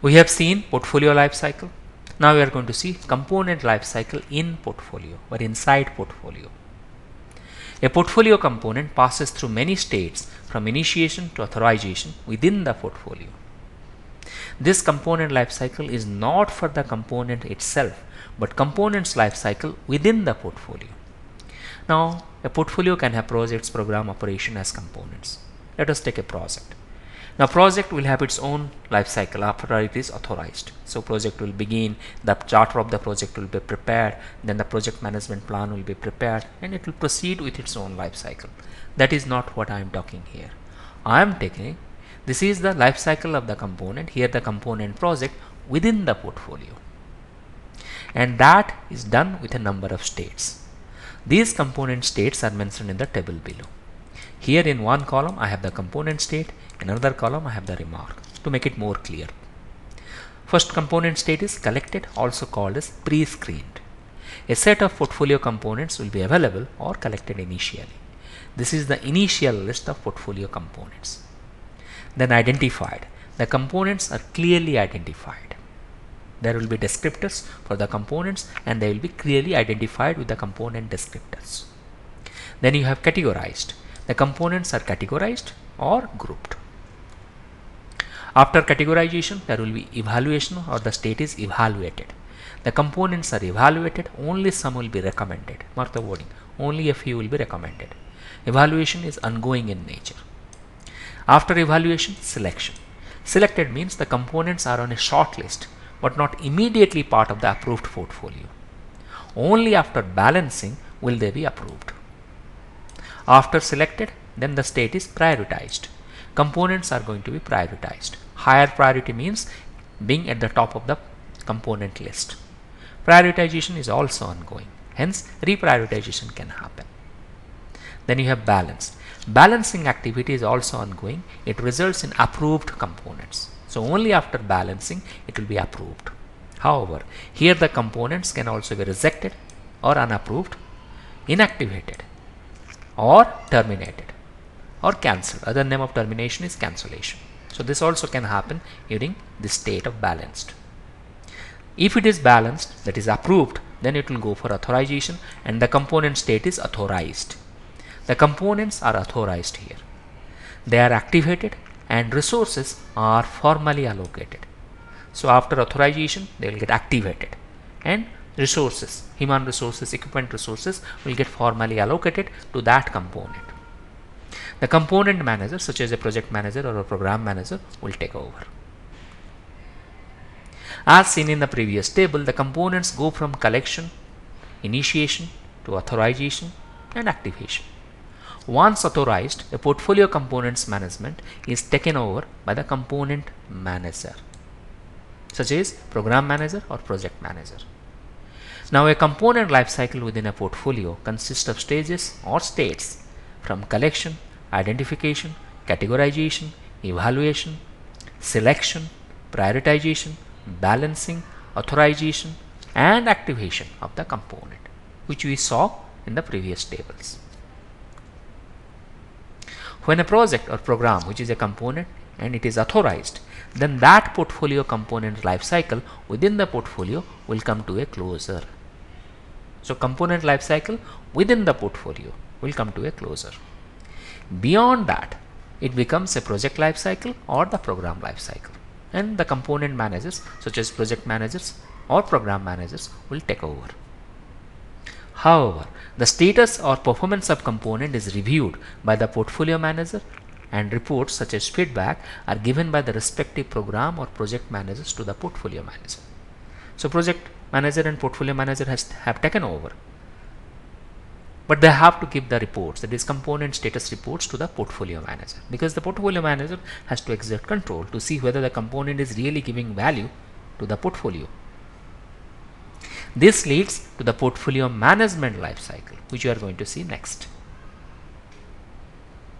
We have seen portfolio life cycle. Now we are going to see component life cycle in portfolio or inside portfolio. A portfolio component passes through many states from initiation to authorization within the portfolio. This component life cycle is not for the component itself, but component's life cycle within the portfolio. Now, a portfolio can have projects, program, operation as components. Let us take a project. Now, project will have its own life cycle after it is authorized. So, project will begin, the charter of the project will be prepared, then the project management plan will be prepared, and it will proceed with its own life cycle. That is not what I am talking here. I am taking, this is the life cycle of the component, here the component project within the portfolio. And that is done with a number of states. These component states are mentioned in the table below. Here in one column I have the component state, in another column I have the remark to make it more clear. First component state is collected, also called as pre-screened. A set of portfolio components will be available or collected initially. This is the initial list of portfolio components. Then identified. The components are clearly identified. There will be descriptors for the components and they will be clearly identified with the component descriptors. Then you have categorized. The components are categorized or grouped. After categorization, there will be evaluation or the state is evaluated. The components are evaluated, only some will be recommended. Mark the wording, only a few will be recommended. Evaluation is ongoing in nature. After evaluation, selection. Selected means the components are on a short list but not immediately part of the approved portfolio. Only after balancing will they be approved. After selected, then the state is prioritized. Components are going to be prioritized. Higher priority means being at the top of the component list. Prioritization is also ongoing. Hence, reprioritization can happen. Then you have balanced. Balancing activity is also ongoing. It results in approved components. So only after balancing it will be approved. However, here the components can also be rejected or unapproved, inactivated or terminated or cancelled. Other name of termination is cancellation. So this also can happen during this state of balanced. If it is balanced, that is approved, then it will go for authorization and the component state is authorized. The components are authorized here. They are activated and resources are formally allocated. So after authorization, they will get activated and resources, human resources, equipment resources will get formally allocated to that component. The component manager, such as a project manager or a program manager, will take over. As seen in the previous table, the components go from collection, initiation to authorization and activation. Once authorized, a portfolio components management is taken over by the component manager, such as program manager or project manager. Now, a component lifecycle within a portfolio consists of stages or states from collection, identification, categorization, evaluation, selection, prioritization, balancing, authorization, and activation of the component, which we saw in the previous tables. When a project or program which is a component and it is authorized, then that portfolio component life cycle within the portfolio will come to a closure. So component life cycle within the portfolio will come to a closure. Beyond that, it becomes a project life cycle or the program life cycle, and the component managers such as project managers or program managers will take over. However, the status or performance of component is reviewed by the portfolio manager and reports such as feedback are given by the respective program or project managers to the portfolio manager. So project manager and portfolio manager have taken over, but they have to give the reports, that is component status reports, to the portfolio manager, because the portfolio manager has to exert control to see whether the component is really giving value to the portfolio. This leads to the portfolio management life cycle, which you are going to see next.